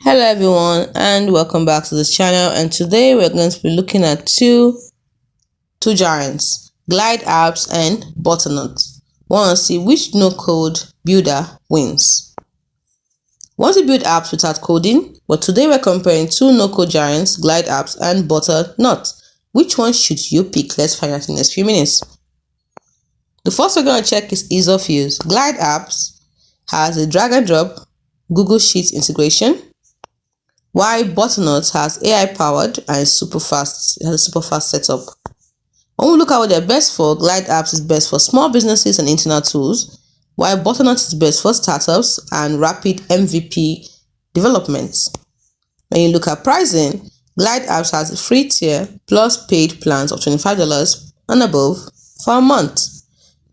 Hello everyone and welcome back to this channel, and today we're going to be looking at two giants, Glide Apps and Butternut. Want to see which no-code builder wins. Want to build apps without coding? But today we're comparing two no-code giants, Glide Apps and Butternut. Which one should you pick? Let's find out in the next few minutes. The first we're going to check is ease of use. Glide Apps has a drag and drop Google Sheets integration, while Butternut has AI powered and is super fast. It has a super fast setup. When we look at what they're best for, Glide Apps is best for small businesses and internal tools, while Butternut is best for startups and rapid MVP development. When you look at pricing, Glide Apps has a free tier plus paid plans of $25 and above for a month,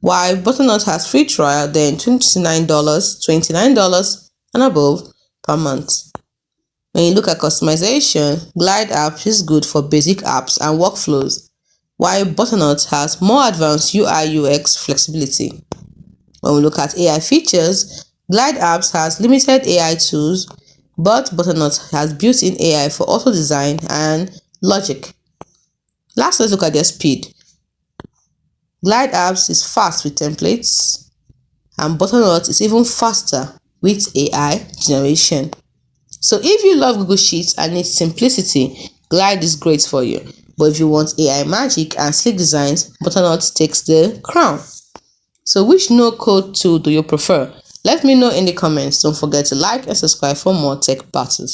while Butternut has free trial, then $29 and above per month. When you look at customization, Glide Apps is good for basic apps and workflows, while Butternut has more advanced UI/UX flexibility. When we look at AI features, Glide Apps has limited AI tools, but Butternut has built-in AI for auto design and logic. Last, let's look at their speed. Glide Apps is fast with templates, and Butternut is even faster with AI generation. So if you love Google Sheets and need simplicity, Glide is great for you. But if you want AI magic and sleek designs, Butternut takes the crown. So which no-code tool do you prefer? Let me know in the comments. Don't forget to like and subscribe for more tech battles.